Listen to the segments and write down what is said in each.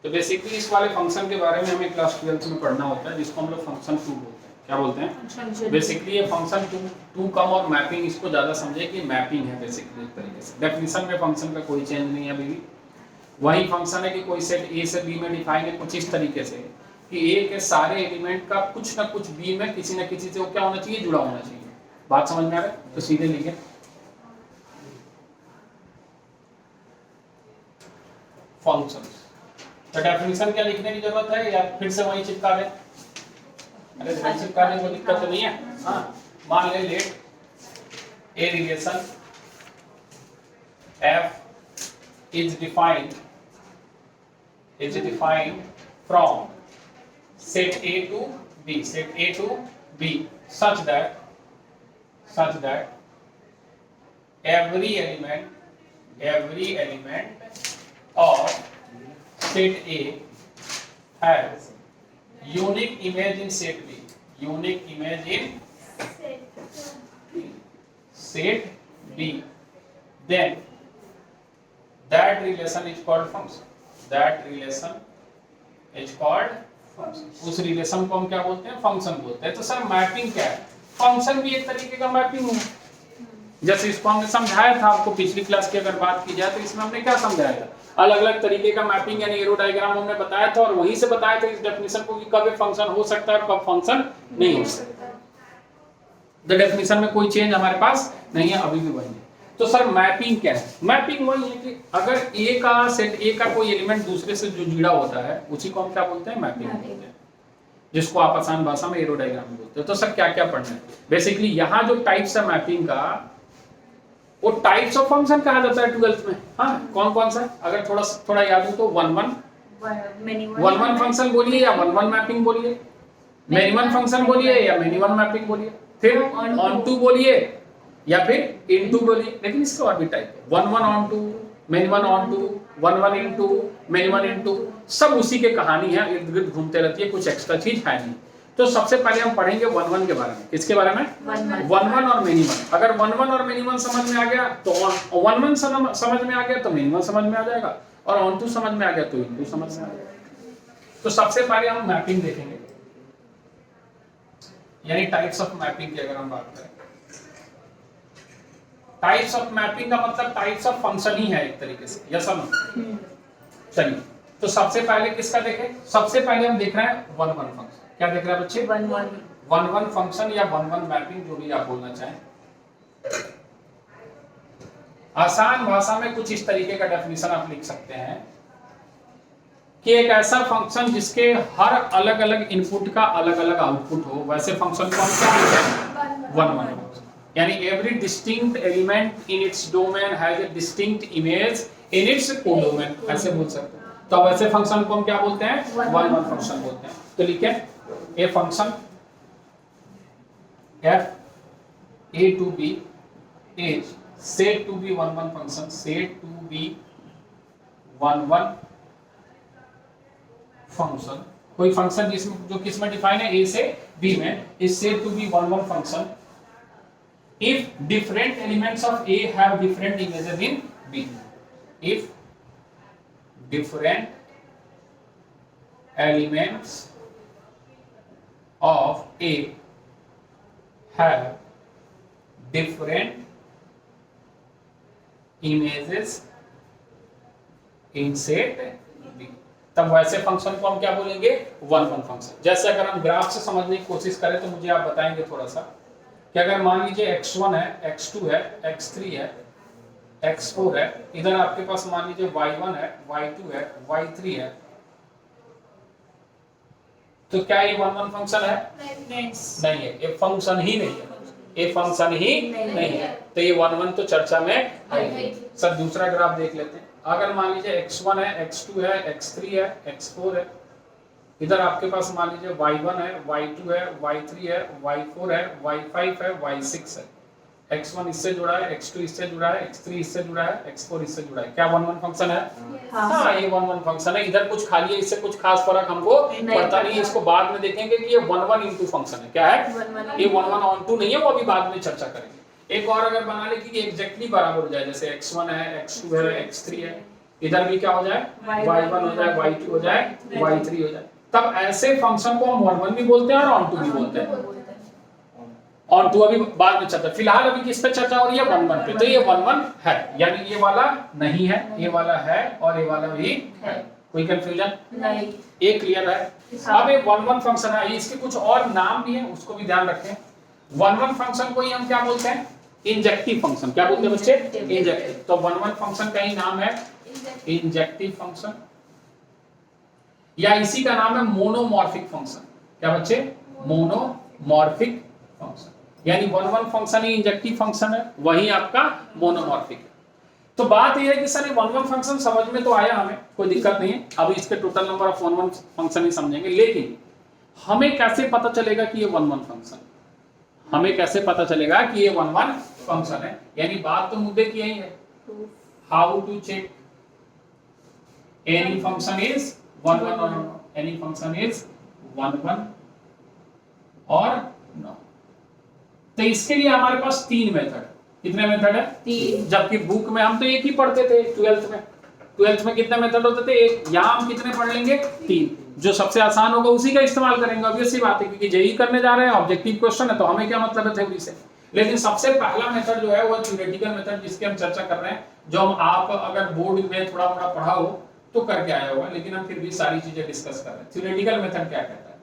तो बेसिकली इस वाले फंक्शन के बारे में हमें क्लास 12 में पढ़ना होता है, जिसको हम लोग फंक्शन 2 बोलते हैं। क्या बोलते हैं? बेसिकली ये फंक्शन 2 कम और मैपिंग, इसको ज्यादा समझे कि मैपिंग है बेसिकली एक तरीके से। डेफिनेशन में फंक्शन का कोई चेंज नहीं है अभी भी, वही फंक्शन है कि कोई सेट ए से बी में डिफाइन है कुछ इस तरीके से कि ए के सारे एलिमेंट का कुछ ना कुछ बी में किसी ना किसी से वो क्या होना चाहिए, जुड़ा होना चाहिए। बात समझ में आ रहा है? तो सीधे लिखे फंक्शन। तो डेफिनेशन क्या लिखने की जरूरत है या फिर से वही चिपका दें? अरे वही चिपकाने को दिक्कत तो नहीं है। हाँ, मान ले let a relation f is defined from set A to B such that every element of set A has unique image in set B, then that relation is called function. उस रिलेशन को हम क्या बोलते हैं? Function बोलते हैं। तो sir mapping क्या है? फंक्शन भी एक तरीके का मैपिंग है। जैसे इसको हमने समझाया था आपको पिछली क्लास की अगर बात की जाए तो इसमें हमने क्या समझाया था? अलग अलग तरीके का मैपिंग यानी एरो डायग्राम हमने बताया था और वहीं से बताया था इस डेफिनेशन को कि कब फंक्शन हो सकता है और कब फंक्शन नहीं हो सकता। द डेफिनेशन में कोई चेंज हमारे पास नहीं है, अभी भी वही है। तो सर मैपिंग क्या है? मैपिंग वही है कि अगर ए का सेट ए का कोई एलिमेंट दूसरे से जो जुड़ा होता है उसी को हम क्या बोलते हैं? मैपिंग बोलते हैं, जिसको आप आसान भाषा में एरो डायग्राम बोलते हैं। तो सर क्या क्या पढ़ना है? बेसिकली यहाँ जो टाइप्स है मैपिंग का वो टाइप्स ऑफ फंक्शन कहा जाता है 12th में। हाँ, कौन कौन सा? अगर थोड़ा याद हो तो 1 फंक्शन बोलिए या 1 मैपिंग बोलिए, मेनी वन फंक्शन बोलिए या मेनी वन मैपिंग बोलिए, फिर ऑन टू बोलिए या फिर इनटू बोलिए। लेकिन इसका और भी टाइप है, 1 on to, many one on to, 1 into, many one into, सब उसी के कहानी है, इर्द गिर्द घूमते रहती है, कुछ एक्स्ट्रा चीज है नहीं। तो सबसे पहले हम पढ़ेंगे 1 के बारे में। किसके बारे में? 1 और मेनी वन। अगर 1 और मेनी वन समझ में आ गया तो 1 समझ में आ गया तो मेनी वन समझ में आ जाएगा, और ऑन टू समझ में आ गया तो इनटू समझ में आ जाएगा। तो सबसे पहले हम मैपिंग देखेंगे, यानी टाइप्स ऑफ मैपिंग की अगर हम बात करें। टाइप्स ऑफ मैपिंग का मतलब टाइप्स ऑफ फंक्शन ही है एक तरीके से, या समझ। चलिए, तो सबसे पहले किसका देखें? सबसे पहले हम देख रहे हैं 1 फंक्शन। क्या देख रहे हैं बच्चे? 1 फंक्शन या 1 मैपिंग, जो भी आप बोलना चाहें। आसान भाषा में कुछ इस तरीके का डेफिनेशन आप लिख सकते हैं कि एक ऐसा फंक्शन जिसके हर अलग अलग इनपुट का अलग अलग आउटपुट हो, वैसे फंक्शन को हम क्या कहते हैं? 1 फंक्शन। यानी every distinct element in its domain has a distinct image in its codomain, ऐसे बोल सकते हैं। तो वैसे फंक्शन को हम क्या बोलते हैं? 1 फंक्शन बोलते हैं। तो लिखें ए function f a to b is said to be 1 function, said to be 1 function. कोई फंक्शन जिसमें जो किस में डिफाइन है? a से b में, is said to be 1 function if different elements of a have different images in b. If different elements of a have different images in set B, तब वैसे फंक्शन को हम क्या बोलेंगे? 1 फंक्शन। जैसे अगर हम ग्राफ से समझने की कोशिश करें तो मुझे आप बताएंगे थोड़ा सा कि अगर मान लीजिए x1 है, x2 है, x3 है, x4 है, इधर आपके पास मान लीजिए y1 है, y2 है, y3 है, तो क्या ये 1 फंक्शन है? नहीं है, ये फंक्शन ही नहीं है, ये फंक्शन ही नहीं है। तो ये 1 तो चर्चा में आएगी। सर दूसरा ग्राफ देख लेते हैं। अगर मान लीजिए x1 है, x2 है, x3 है, x4 है, इधर आपके पास मान लीजिए y1 है, y2 है, y3 है, y4 है, y5 है, y6 है। x1 इससे जुड़ा है, x2 इससे जुड़ा है, x3 इससे जुड़ा है, x4 इससे जुड़ा है। क्या 1 फंक्शन है? हाँ, ये 1 फंक्शन है। इधर कुछ खाली है, इससे कुछ खास फर्क हमको पता नहीं है। इसको बाद में देखेंगे कि ये 1 इनटू फंक्शन है। क्या है? ये 1 ऑन टू नहीं है, वो अभी बाद में चर्चा करेंगे। एक और अगर बना ले कि एग्जैक्टली बराबर हो जाए, जैसे x1 है, x2 है, x3 है, इधर भी क्या हो जाए y1 हो जाए, y2 हो जाए, y3 हो जाए। तब ऐसे फंक्शन को हम on1 भी बोलते हैं और on2 भी बोलते हैं। on2 अभी बाद में चलता है, फिलहाल अभी किस पे चर्चा हो रही है 1-1 पे। तो ये 1-1 है, यानी ये वाला नहीं है, ये वाला है और ये वाला भी है। कोई कंफ्यूजन नहीं, ये क्लियर है। अब ये 1-1 फंक्शन है, इसके कुछ और नाम भी है, उसको भी ध्यान रखें। 1-1 फंक्शन को ही हम क्या बोलते हैं, इंजेक्टिव फंक्शन। क्या बोलते हैं बच्चे, इंजेक्टिव। तो 1-1 फंक्शन का ही नाम है इंजेक्टिव फंक्शन, या इसी का नाम है मोनोमॉर्फिक फंक्शन। क्या बच्चे, मोनोमॉर्फिक फंक्शन, यानी 1-1 फंक्शन ही इंजेक्टिव फंक्शन है, वही आपका मोनोमॉर्फिक है। तो बात यह है कि सर ये 1-1 फंक्शन समझ में तो आया, हमें कोई दिक्कत नहीं है। अभी इसके टोटल नंबर ऑफ 1-1 फंक्शन ही समझेंगे, लेकिन हमें कैसे पता चलेगा कि ये 1-1 फंक्शन, हमें कैसे पता चलेगा कि ये 1-1 फंक्शन है, यानी बात तो मुद्दे की यही है, how to check any function is 1-1 और एनी फंक्शन इज 1-1 और नो। तो इसके लिए हमारे पास 3 मेथड। कितने मेथड है, 3। जबकि बुक में हम तो एक ही पढ़ते थे 12th में। 12th में कितने मेथड होते थे, एक। यहाँ हम कितने पढ़ लेंगे, 3। जो सबसे आसान होगा उसी का इस्तेमाल करेंगे, ऑब्वियस सी बात है, क्योंकि जेई करने जा रहे हैं, ऑब्जेक्टिव क्वेश्चन है, तो हमें क्या मतलब है थ्योरी से। लेकिन सबसे पहला मेथड जो है वो थ्योरेटिकल मेथड, जिसकी हम चर्चा कर रहे हैं, जो हम आप अगर बोर्ड में थोड़ा मोड़ा पढ़ा हो तो करके आया होगा, लेकिन हम फिर भी सारी चीजें डिस्कस कर रहे हैं। थ्योरेटिकल मेथड क्या कहता है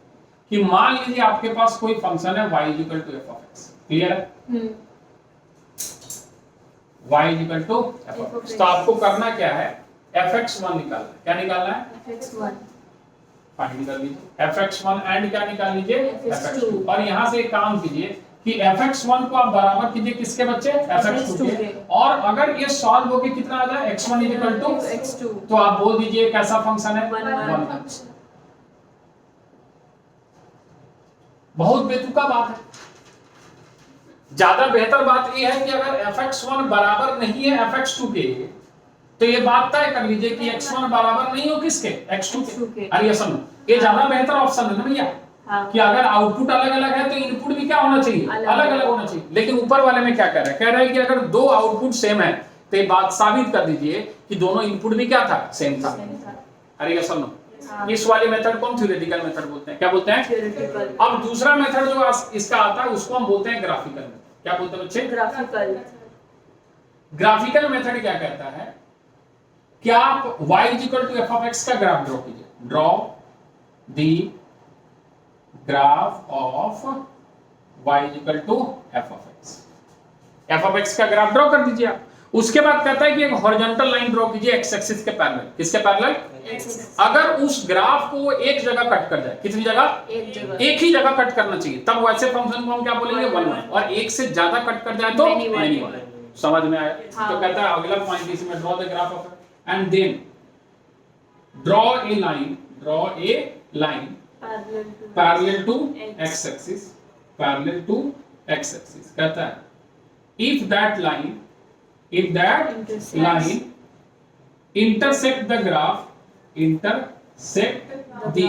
कि मान लीजिए आपके पास कोई फंक्शन है y = f(x), क्लियर है, y = f(x), तो आपको करना क्या है, fx1 निकालना है। क्या निकालना है, fx1 फाइंड कर लीजिए, fx1 एंड क्या निकाल लीजिए, fx2। और यहां से एक काम कीजिए कि fx1 को आप बराबर कीजिए किसके बच्चे, fx2 के, और अगर ये सॉल्व होके कितना आ जाए, x1 = x2, तो आप बोल दीजिए कैसा फंक्शन है, 1-1। बहुत बेतुका बात है। ज्यादा बेहतर बात यह है कि अगर fx1 बराबर नहीं है fx2 के, तो ये बात तय कर लीजिए कि x1 बराबर नहीं हो किसके, x2 के। अरे ये सुनो, ये ज्यादा बेहतर ऑप्शन है ना भैया, कि अगर आउटपुट अलग अलग है तो इनपुट भी क्या होना चाहिए, अलग अलग होना चाहिए। लेकिन ऊपर वाले में क्या कह रहा है, कह रहा है कि अगर 2 आउटपुट सेम है तो ये बात साबित कर दीजिए कि दोनों इनपुट भी क्या था, सेम था। अरे ये सुनो, इस वाले मेथड को हम थ्योरेटिकल मेथड बोलते हैं। क्या बोलते हैं, थ्योरेटिकल। अब दूसरा मेथड जो इसका आता है उसको हम बोलते हैं ग्राफिकल मेथड। क्या बोलते हैं बच्चे, ग्राफिकल। ग्राफिकल मेथड क्या कहता है कि आप y = f(x) का ग्राफ ड्रॉ कीजिए। Draw the graph of y = f(x). f(x) का ग्राफ ड्रॉ कर दीजिए आप। उसके बाद कहता है कि एक हॉरिजॉन्टल लाइन ड्रॉ कीजिए x एक्सिस के पैरेलल। किसके पैरेलल, अगर उस ग्राफ को एक जगह कट कर जाए, कितनी जगह, एक ही जगह कट करना चाहिए, तब वैसे फंक्शन को हम क्या बोलेंगे, 1-1। और एक से ज्यादा कट कर जाए तो मेनी1। समझ में आया। तो कहता है अगला पॉइंट इसमें, draw the graph of and then draw a line parallel to x axis, parallel to x axis. कहता है if that line intersect the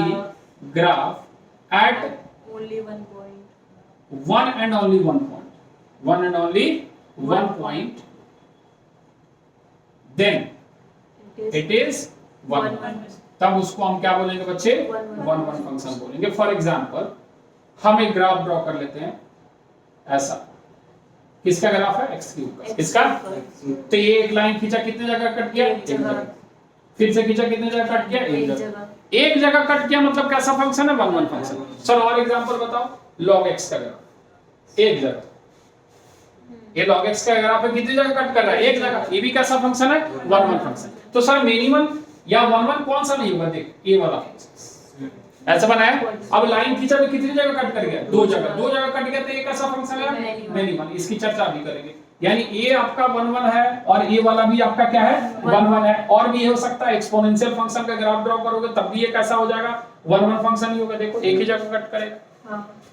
graph at only one point, one and only one point, then it is 1-1। तब उसको हम क्या बोलेंगे बच्चे, 1-1 function बोलेंगे। For example हम एक ग्राफ ड्रॉ कर लेते हैं ऐसा, किसका ग्राफ है, x3 का। किसका, तो ये एक लाइन खींचा, कितने जगह कट किया, एक जगह। फिर से खींचा, कितने जगह कट किया, एक जगह। एक जगह कट किया मतलब कैसा फंक्शन है, 1-1 फंक्शन। सर और एग्जांपल बताओ, log x का ग्राफ एक जगह, ये log x का ग्राफ है, कितनी जगह कट कर रहा है, एक जगह। ये भी कैसा फंक्शन है, 1-1 फंक्शन। तो सर मिनिमम या 1-1 कौन सा नहीं होगा, देख ये वाला ऐसा बनाया। अब लाइन खींचा तो कितनी जगह कट कर गया, 2 जगह। 2 जगह कट गया तो ये कैसा फंक्शन है, मिनिमम। इसकी चर्चा भी करेंगे। यानी ये आपका 1-1 है और ये वाला भी आपका क्या है, 1-1 है। और भी ये हो सकता है, एक्सपोनेंशियल फंक्शन का ग्राफ ड्रॉ करोगे तब भी ये कैसा हो जाएगा, 1-1 फंक्शन ही होगा। देखो एक ही जगह कट करेगा।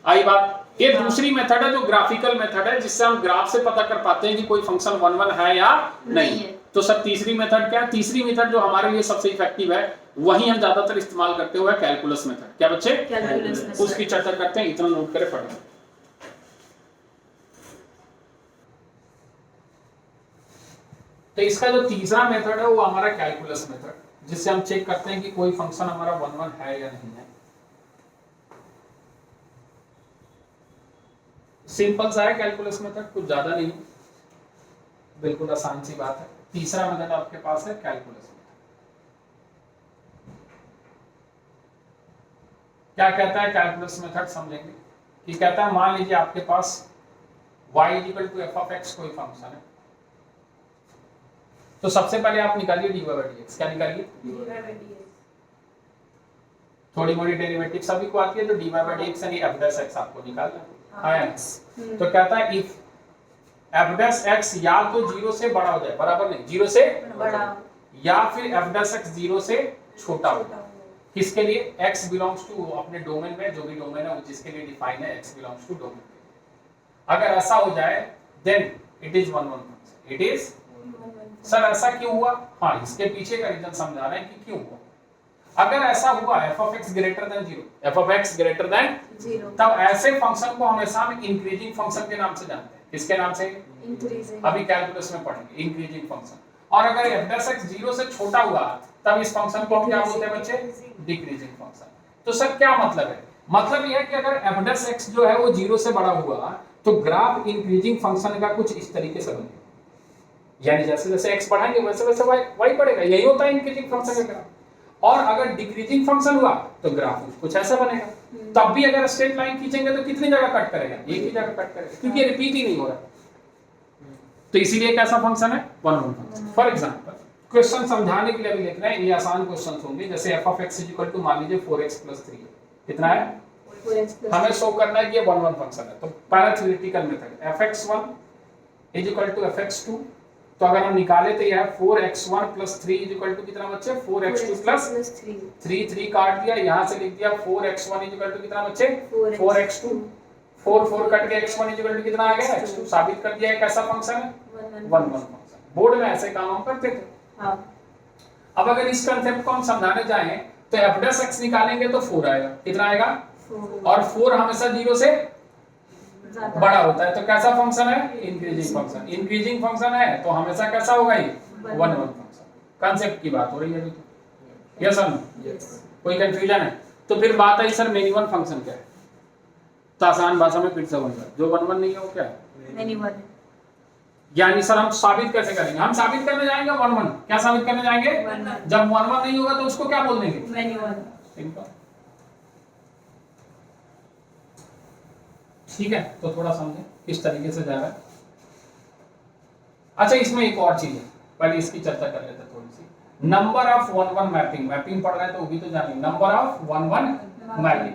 आई बात। ये दूसरी मेथड है जो ग्राफिकल मेथड है, जिससे हम ग्राफ से पता कर पाते हैं कि कोई फंक्शन 1-1 है या नहीं। तो सर तीसरी मेथड क्या है, तीसरी मेथड जो हमारे लिए सबसे इफेक्टिव है, वही हम ज्यादातर इस्तेमाल करते हुए कैलकुलस मेथड। क्या बच्चे, कैलकुलस मेथड। उसकी चर्चा करते हैं, इतना नोट करें फटाफट। तो इसका जो तीसरा मेथड है वो हमारा कैलकुलस मेथड, जिससे हम चेक करते हैं कि कोई फंक्शन हमारा 1 1 है या नहीं है। सिंपल सा है कैलकुलस मेथड, कुछ ज्यादा नहीं, बिल्कुल आसान सी बात है। तीसरा मेथड आपके पास है कैलकुलस मेथड। क्या कहता है कैलकुलस मेथड समझेंगे कि कहता है मान लीजिए आपके पास y = f(x) कोई फंक्शन है, तो सबसे पहले आप निकालिए dy/dx। क्या निकालिए? dy/dx। थोड़ी मोड़ी डेरिवेटिव सभी को आती है, तो dy/dx यानी f'(x) आपको निकालना है। तो कहता है इफ f'(x) या तो 0 से बड़ा हो जाए, बराबर नहीं, 0 से बड़ा, या फिर f'(x) 0 से छोटा हो। किसके लिए? x बिलोंग्स टू अपने डोमेन में, जो भी डोमेन है जिसके लिए डिफाइन है, x बिलोंग्स टू डोमेन। अगर ऐसा हो जाए then it is 1 1 function. It is sir ऐसा क्यों हुआ? हाँ, इसके पीछे का रीजन समझा रहे हैं कि क्यों हुआ। अगर ऐसा हुआ f(x) greater than 0, f(x) greater than 0, तब ऐसे फंक्शन को हमेशा हम इंक्रीजिंग फंक्शन के नाम से जानते हैं। किसके नाम से? इंक्रीजिंग। अभी कैलकुलस में पढ़ेंगे इंक्रीजिंग फंक्शन। और अगर f'(x) 0 से छोटा हुआ तब इस फंक्शन को क्या बोलते हैं बच्चे? Decreasing function. तो सर क्या मतलब है? मतलब यह है कि अगर f'(x) जो है वो 0 से बड़ा हुआ तो ग्राफ इंक्रीजिंग फंक्शन का कुछ इस तरीके से बनेगा, यानी जैसे जैसे x बढ़ाएंगे वैसे वैसे y बढ़ेगा। यही होता है इंक्रीजिंग फंक्शन का ग्राफ। और अगर डिक्रीजिंग फंक्शन हुआ तो ग्राफ कुछ ऐसा बनेगा। तब भी अगर स्ट्रेट लाइन खींचेंगे तो कितनी जगह कट करेगा? एक ही जगह कट करेगा, क्योंकि रिपीट ही नहीं हो रहा। तो इसीलिए कैसा फंक्शन है? 1 1 फंक्शन। फॉर एग्जांपल क्वेश्चन समझाने के लिए भी लिख रहे हैं, ये आसान क्वेश्चन होंगे। जैसे f(x) = मान लीजिए 4x + 3 कितना है? 4x+3। हमें शो करना है कि ये 1 1 फंक्शन है। तो पहला थ्योरेटिकल मेथड f(x1) = f(x2), तो अगर हम निकाले तो यह 4x1 + 3 = कितना बच्चे? 4x2 + 3 3 काट दिया, यहां से लिख दिया 4x1 = कितना बच्चे? 4x2। 4 4 कट गया, x1 = कितना आ गया? x2। साबित कर दिया है कैसा फंक्शन है? 1 1 फंक्शन। बोर्ड में ऐसे काम हम करते थे। हां, अब अगर इस कांसेप्ट को हम समझाने जाएं तो f'(x) निकालेंगे तो 4 आएगा। कितना आएगा? 4। और 4 हमेशा 0 से बड़ा होता है, तो कैसा फंक्शन है? Increasing function. इंक्रीजिंग फंक्शन है तो हमेशा कैसा होगा? ये 1 1 फंक्शन। कांसेप्ट की बात हो रही है अभी तो। Yes sir? यस। कोई कंफ्यूजन है? तो फिर बात आई सर मिनिमम फंक्शन क्या है? तो आसान भाषा में फिर से बोल रहा, जो 1 1 नहीं है वो क्या है? मिनिमम। यानी सर हम साबित कैसे करेंगे? हम साबित करने जाएंगे 1 1। क्या साबित करने जाएंगे? 1 1। जब 1 1 नहीं होगा तो उसको क्या बोल देंगे? मिनिमम। सिंपल। ठीक है, तो थोड़ा समझें किस तरीके से जा रहा है। अच्छा, इसमें एक और चीज है, पहले इसकी चर्चा कर लेते हैं थोड़ी सी। Number of 1 1 mapping. मैपिंग पढ़ रहे हैं तो वो भी तो जानिए। Number of 1 1 mapping.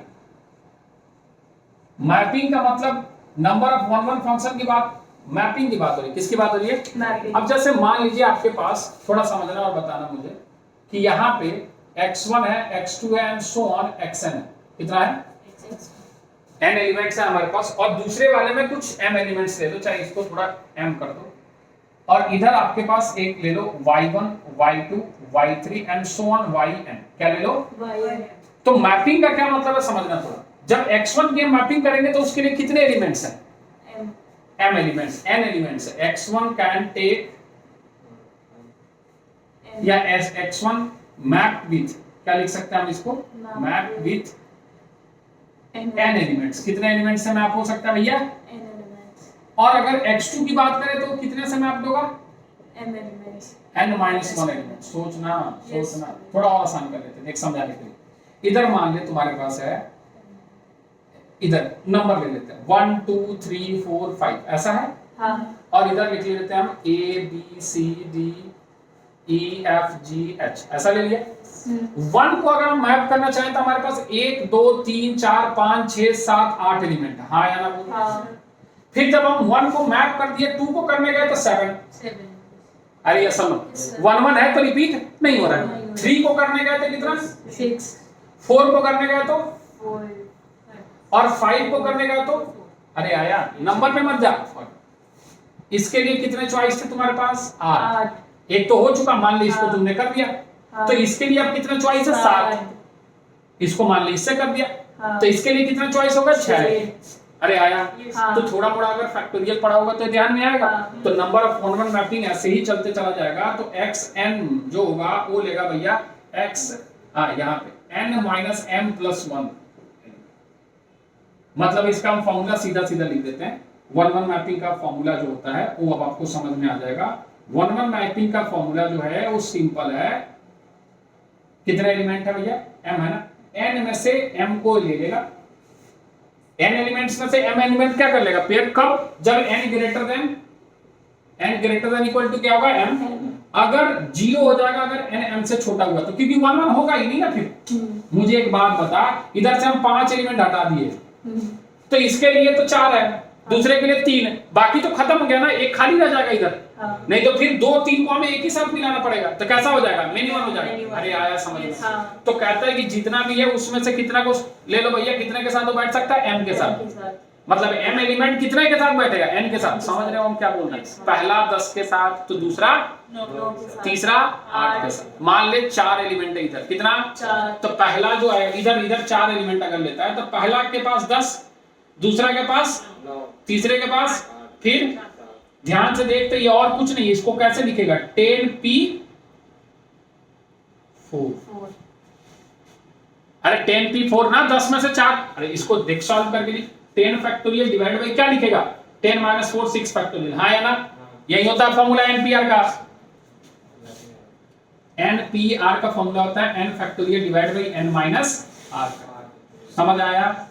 मैपिंग का मतलब नंबर ऑफ 1 1 फंक्शन की बात, मैपिंग की बात हो रही है। किसकी बात हो रही है? मैपिंग। अब जैसे मान लीजिए आपके पास, थोड़ा समझना और बताना मुझे, कि यहाँ पे x1 है, x2 है एंड सो ऑन xn है। कितना है? n एलिमेंट्स है हमारे पास, और दूसरे वाले में कुछ m एलिमेंट्स ले लो, चाहे इसको थोड़ा m कर दो, और इधर आपके पास एक ले लो y1 y2 y3 and so on yn। क्या ले लो? yn। तो मैपिंग का क्या मतलब है समझना थोड़ा। जब x1 की मैपिंग करेंगे तो उसके लिए कितने एलिमेंट्स हैं? m एलिमेंट्स, n एलिमेंट्स है। x1 कैन टेक या x1 मैप विथ, क्या लिख सकते हैं हम इसको? Map with n elements. कितने एलिमेंट्स से मैप हो सकता है भैया? n elements. और अगर x2 की बात करें तो कितने से मैप होगा? m elements, n-1 elements. सोचना सोचना, थोड़ा और आसान कर लेते हैं एक समझाने के लिए। इधर मान ले तुम्हारे पास है, इधर नंबर ले लेते हैं 1 2 3 4 5, ऐसा है? हाँ। और इधर लिख लेते हैं हम a b c d e f g h, ऐसा ले लिया। 1 को अगर हम मैप करना चाहें तो हमारे पास 1 2 3 4 5 6 7 8 एलिमेंट है। हाँ या ना बोलो? हाँ। फिर जब हम 1 को मैप कर दिए, 2 को करने गए तो 7। अरे ऐसा नो, 1 1 है तो रिपीट नहीं हो रहा है। 3 को करने गए तो कितना? 6। 4 को करने गए तो 4, और 5 को करने गए तो, अरे आया नंबर पे मत जा। इसके लिए कितने चॉइस थे तुम्हारे पास? 8। एक तो हो चुका, मान ली इसको तुमने कर दिया। तो इसके लिए अब कितने चॉइस है? 7। इसको मान ली इससे कर दिया, तो इसके लिए कितना चॉइस होगा? 6। अरे आया। हाँ। तो थोड़ा मोड़ा अगर फैक्टोरियल पढ़ा होगा तो ध्यान में आएगा। हाँ। तो number of one one mapping ऐसे ही चलते चला जाएगा। तो xn जो होगा वो लेगा भैया x, यहाँ पे n माइनस m प्लस 1। मतलब इसका हम फॉर्मूला सीधा सीधा लिख देते हैं। वन वन मैपिंग का फॉर्मूला जो होता है वो अब आपको समझ में आ जाएगा। वन वन मैपिंग का फॉर्मूला जो है वो सिंपल है। कितने एलिमेंट है भैया? m है ना। n में से m को ले लेगा, n एलिमेंट्स में से m एलिमेंट क्या कर लेगा? पेयर। कब? जब n greater than equal to क्या होगा? m। अगर 0 हो जाएगा अगर n m से छोटा हुआ तो, क्योंकि 1 1 होगा ही नहीं ना फिर। मुझे एक बात बता, इधर से हम 5 एलिमेंट हटा दिए तो इसके लिए तो 4 है, दूसरे के लिए 3 है, बाकी तो खत्म हो गया ना, एक खाली रह जाएगा इधर। नहीं तो फिर 2 3 को हमें एक ही साथ मिलाना पड़ेगा, तो कैसा हो जाएगा? मिनिमम हो जाएगा। अरे आया समझ में? तो कहता है कि जितना भी है उसमें से कितना को ले लो भैया, कितने के साथ वो बैठ सकता है? m के साथ। मतलब m एलिमेंट कितने के साथ बैठेगा? n के साथ। समझ रहे हो हम क्या बोल रहे हैं? पहला 10 के साथ, तो दूसरा 9 के साथ, तीसरा 8 के साथ। मान ले 4 एलिमेंट है इधर, कितना? 4। तो पहला जो है इधर 4 एलिमेंट अगर लेता है तो पहला के पास 10, दूसरा के पास 9, तीसरे के पास, फिर ध्यान से देखते ये और कुछ नहीं, इसको कैसे लिखेगा? 10p4। अरे 10p4 ना, 10 में से 4। अरे इसको देख सॉल्व करके लिख, 10 फैक्टोरियल डिवाइड बाय क्या लिखेगा? 10 माइनस 4 6 फैक्टोरियल। हाँ या ना? यही होता है फॉर्मूला एनपीआर का। एनपीआर का फॉर्मूला होता है n factorial divide by n minus r। समझ आया?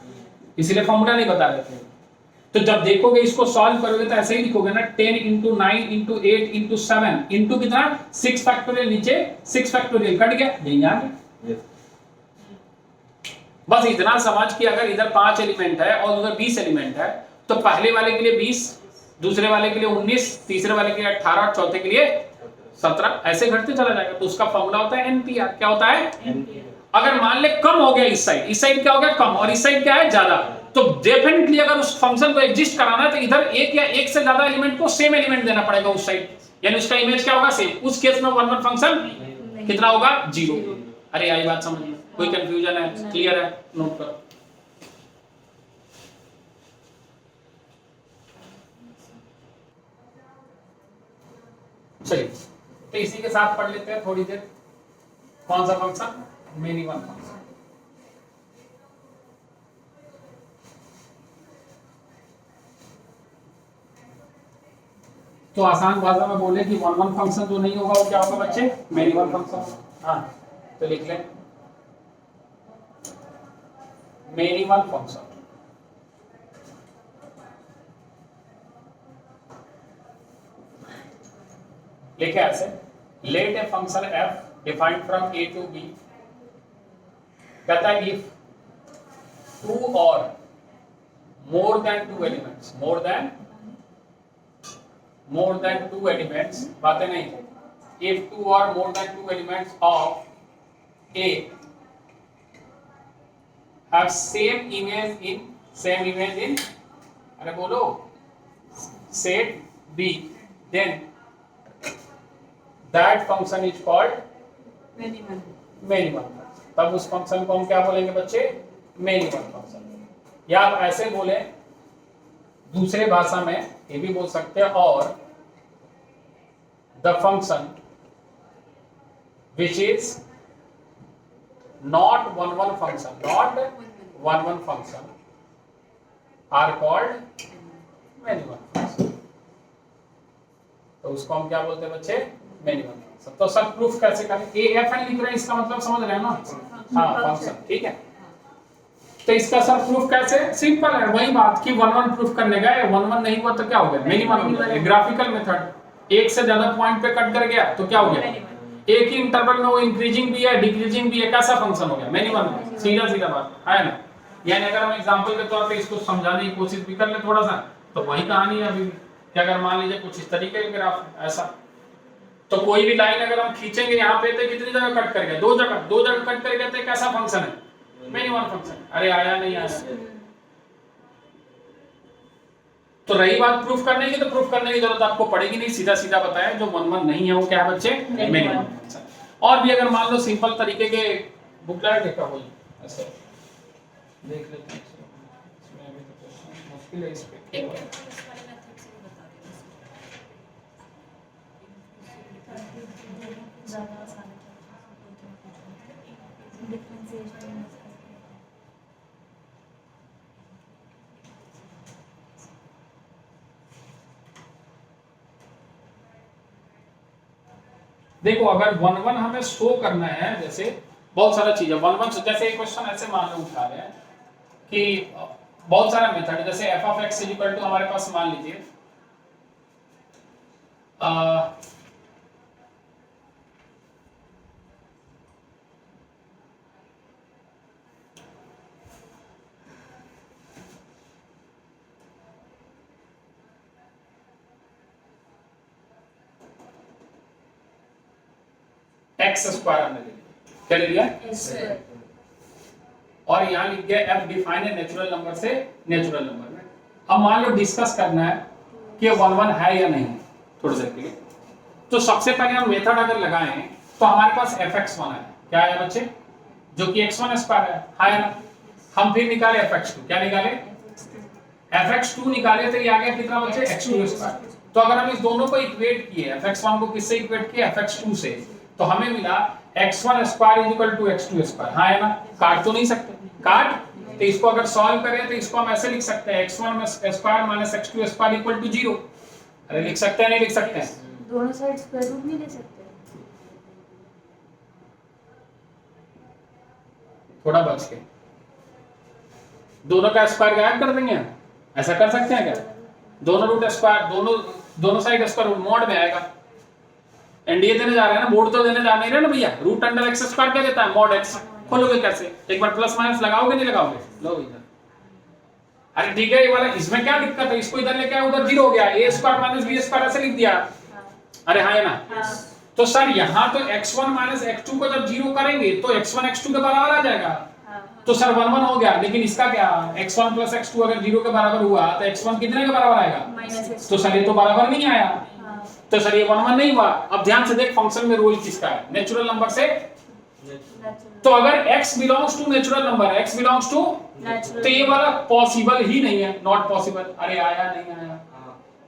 इसलिए फॉर्मूला नहीं बता रहे थे। तो जब देखोगे इसको सॉल्व करोगे तो ऐसे ही लिखोगे ना, 10 into 9 into 8 into 7 into कितना? 6 फैक्टोरियल, नीचे 6 फैक्टोरियल कट गया, यही आ गया। बस इतना समझ कि अगर इधर 5 एलिमेंट है और उधर 20 एलिमेंट है तो पहले वाले के लिए 20, दूसरे वाले के लिए 19, तीसरे वाले के लिए 18 और चौथे के लिए 17, ऐसे घटते चला जाएगा। तो उसका फॉर्मूला होता है एनपीआर। क्या होता है? एनपीआर। अगर मान ले कम हो गया इस साइड क्या हो गया? कम, और इस साइड क्या है? ज्यादा, तो डेफिनेटली अगर उस फंक्शन को एग्जिस्ट कराना है तो इधर एक या एक से ज्यादा एलिमेंट को सेम एलिमेंट देना पड़ेगा उस साइड, यानी उसका इमेज क्या होगा? सेम। उस केस में वन वन फंक्शन कितना होगा? 0। अरे आई बात समझ में? कोई कंफ्यूजन है? क्लियर है? नोट करो। चलिए तो इसी के साथ पढ़ लेते हैं थोड़ी देर। कौन सा फंक्शन? Minimum function. तो आसान भाषा में बोले कि वन वन फंक्शन जो नहीं होगा वो क्या होगा बच्चे? Minimum function. हाँ तो लिख लें मिनिमम फंक्शन। लिखे ऐसे, let a function f defined from a to b, कहता है इफ 2 और more than 2 elements, more than 2 elements, बातें नहीं, if 2 or more than 2 elements of A have same image in अरे बोलो set B, then that function is called minimum। तब उस function को हम क्या बोलेंगे बच्चे? Minimum function. या आप ऐसे बोले दूसरे भाषा में ये भी बोल सकते हैं, और the function which is not one function are called minimum function। तो उसको हम क्या बोलते हैं बच्चे? Minimum function. तो सब प्रूफ कैसे करें? AFN लिख रहे हैं, इसका मतलब समझ रहे हैं ना? हाँ फंक्शन, ठीक है। तो इसका सर प्रूफ कैसे? सिंपल है, वही बात कि वन वन प्रूफ करने गए, वन वन नहीं हुआ तो क्या हो गया? मिनिमम। ग्राफिकल मेथड, एक से ज्यादा पॉइंट पे कट कर गया तो क्या हो गया? एक ही इंटरवल में वो इंक्रीजिंग भी है डिक्रीजिंग भी है, कैसा फंक्शन हो गया? मिनिमम। सीधा बात है ना? यानी अगर हम एग्जांपल के तौर पे इसको समझाने की कोशिश भी कर ले थोड़ा सा, तो वही कहानी है अभी कि अगर मान लीजिए कुछ इस तरीके का ग्राफ ऐसा, तो कोई भी लाइन अगर हम खींचेंगे यहाँ पे तो कितनी जगह कट कर गया? दो जगह कट कर गया, तो कैसा फंक्शन है? Minimum function. अरे आया नहीं आया? तो रही बात प्रूफ करने की, तो प्रूफ करने की जरूरत आपको पड़ेगी नहीं, सीधा बताया जो वन वन नहीं है वो क्या है बच्चे? Minimum function. और भी अगर मान लो सिंपल तरीके के बुक लाइट देखा हो ऐसे देख लेते हैं, इसमें अभी तो मुश्किल है इस पे। देखो अगर 1 1 हमें शो करना है, जैसे बहुत सारा चीज है 1 1, जैसे एक क्वेश्चन ऐसे मान लो उठा रहे हैं कि बहुत सारा मेथड है, जैसे f of x equal to हमारे पास मान लीजिए एक्स स्क्वायर हमने क्या ले लिया और यहाँ लिख दिया f डिफाइन है नेचुरल नंबर से नेचुरल नंबर में। अब मान लो डिस्कस करना है कि 1 1 है या नहीं थोड़ी देर के लिए, तो सबसे पहले हम मेथड अगर लगाएं तो हमारे पास fx1 है, क्या है बच्चे, जो कि x1 स्क्वायर है ना। हम फिर निकाले fx2, क्या निकाले fx2 निकाले तो ये आ गया कितना बच्चे x2 स्क्वायर। तो अगर हम इस दोनों को इक्वेट किए fx1 को किससे इक्वेट किए fx2 से, तो हमें मिला x1 square equal to x2 square, हाँ है ना। काट तो नहीं सकते, काट तो इसको अगर सॉल्व करें तो इसको हम ऐसे लिख सकते हैं x1 square minus x2 square equal to 0। अरे लिख सकते हैं नहीं लिख सकते हैं, दोनों साइड स्क्वायर रूट नहीं ले सकते, थोड़ा बच के दोनों का स्क्वायर गायब कर देंगे, ऐसा कर सकते हैं क्या। दोनों रूट स्क्वायर दोनों साइड स्क्वायर रूट मोड में आएगा। एनडीए देने जा रहे हैं ना, बोर्ड तो देने जा नहीं रहे ना भैया। रूट अंडर एक्स स्क्वायर क्या देता है मॉड एक्स। खोलोगे कैसे, एक बार प्लस माइनस लगाओगे नहीं लगाओगे, लो इधर। अरे ठीक है ये वाला, इसमें क्या दिक्कत है, इसको इधर लेके आए उधर 0 हो गया, a square minus b square ऐसे लिख दिया। अरे हाँ है ना। तो सर यहाँ तो x1 माइनस x2 को जब 0 करेंगे तो x1 x2 के बराबर आ जाएगा, तो सर 1 1 हो गया। लेकिन इसका क्या, x1 प्लस x2 अगर 0 के बराबर हुआ तो x1 कितने के बराबर आएगा, तो सर ये तो बराबर नहीं आया, तो सर ये 1 1 नहीं हुआ। अब ध्यान से देख फंक्शन में रोल किसका है, नेचुरल नंबर से। तो अगर x belongs to natural number, x belongs to, तो ये वाला पॉसिबल ही नहीं है, नॉट पॉसिबल। अरे आया नहीं आया,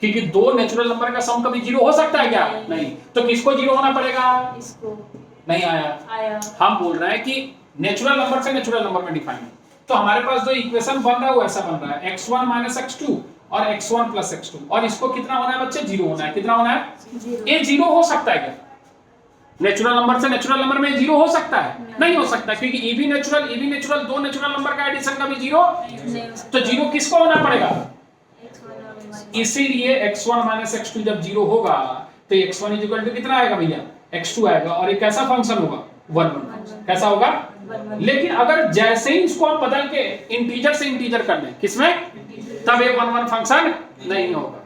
क्योंकि दो नेचुरल नंबर का सम कभी 0 हो सकता है क्या, नहीं। तो किसको 0 होना पड़ेगा, इसको। नहीं आया। हम बोल रहे हैं कि नेचुरल नंबर से नेचुरल नंबर में डिफाइन। तो हमारे पास जो इक्वेशन बन रहा है वो ऐसा बन रहा है x1 माइनस x2 और x1 प्लस x2, और इसको कितना होना है बच्चे, 0 होना है। कितना होना है, ये 0 हो सकता है क्या, नेचुरल नंबर से नेचुरल नंबर में 0 हो सकता है, नहीं हो सकता, क्योंकि ए बी नेचुरल दो नेचुरल नंबर का एडिशन कभी 0, तो 0 किसको होना पड़ेगा। इसीलिए x1 माइनस x2 जब 0 होगा तो x1 इक्वल टू कितना आएगा भैया, x2 आएगा, और ये कैसा फंक्शन होगा, 1 1। कैसा होगा, लेकिन अगर जैसे ही इसको आप बदल के इंटीजर से इंटीजर कर दें, किसमें, तब ये 1 1 फंक्शन नहीं होगा।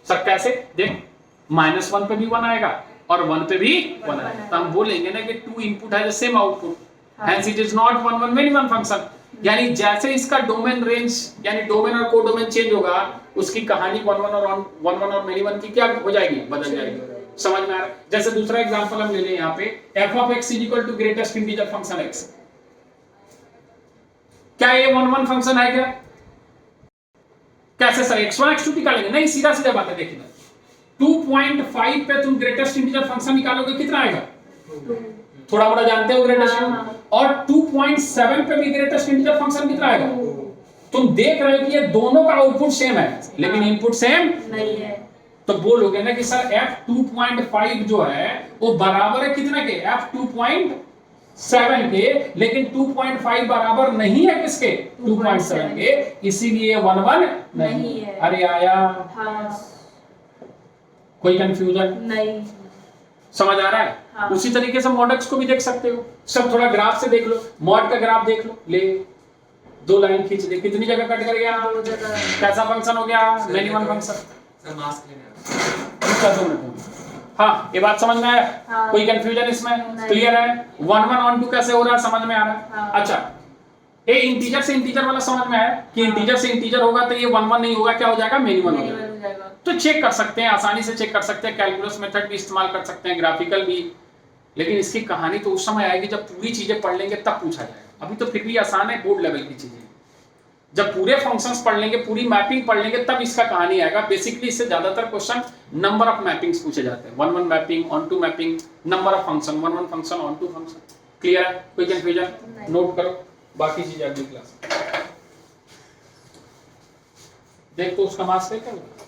सर कैसे, देख -1 पे भी 1 आएगा और 1 पे भी 1 आएगा, तो हम बोलेंगे ना कि 2 इनपुट है the same output, hence it is not 1 1 many one function. यानी जैसे इसका डोमेन रेंज यानी डोमेन और कोडोमेन चेंज होगा, उसकी कहानी 1 1 और मेनी वन की क्या हो जाएगी, बदल जाएगी। समझ में आ रहा है। जैसे दूसरा एग्जांपल हम ले लें यहाँ पे f of x equal to greatest integer function x, क्या ये 1 1 फंक्शन है क्या, कैसे सर x1 x2 निकालेंगे, नहीं सीधा सीधा बात है। देखिए 2.5 पे तुम ग्रेटेस्ट इंटीजर फंक्शन निकालोगे कितना आएगा, थोड़ा बड़ा जानते हो ग्रेटेस्ट, और 2.7 पे भी ग्रेटेस्ट इंटीजर फंक्शन कितना आएगा। तुम देख रहे हो कि ये दोनों का आउटपुट सेम है लेकिन इनपुट सेम नहीं है, तो बोलोगे ना कि सर f 2.5 जो है वो बराबर है कितने के, f 2.7 के, लेकिन 2.5 बराबर नहीं है किसके, 2.7 के, इसीलिए 1 1 नहीं है। अरे आया, कोई कंफ्यूजन नहीं, समझ आ रहा है। हाँ। उसी तरीके से मॉड एक्स को भी देख सकते हो, सब थोड़ा ग्राफ से देख लो, मॉड का ग्राफ देख लो, ले 2 लाइन खींच दे, कितनी जगह कट कर गया, कैसा फंक्शन हो गया, मेनी वन फंक्शन। हाँ ये बात समझ में आया। हाँ। कोई कंफ्यूजन इसमें, क्लियर है। 1 1 ऑन 2 कैसे हो रहा है, समझ में आ रहा है। हाँ। अच्छा ये इंटीजर से इंटीजर वाला समझ में आया कि इंटीजर से इंटीजर होगा तो ये 1 1 नहीं होगा, क्या हो जाएगा, मेनी वन हो जाएगा। तो चेक कर सकते हैं, आसानी से चेक कर सकते हैं, कैलकुलस मेथड भी इस्तेमाल कर सकते हैं, ग्राफिकल भी, लेकिन इसकी कहानी तो उस समय आएगी जब पूरी चीजें पढ़ लेंगे तब पूछा जाएगा। अभी तो फिर भी आसान है, बोर्ड लेवल की चीजें। जब पूरे फंक्शंस पढ़ लेंगे, पूरी मैपिंग पढ़ लेंगे, तब इसका कहानी आएगा। बेसिकली इससे ज्यादातर क्वेश्चन नंबर ऑफ मैपिंग्स पूछे जाते हैं, 1-1 mapping, on to mapping, number of function, 1-1 function, on to function. Clear है? कोई कंफ्यूजन? नोट करो, बाकी चीजें अगली क्लास। देख तो उसका मार्क्स क्या होगा।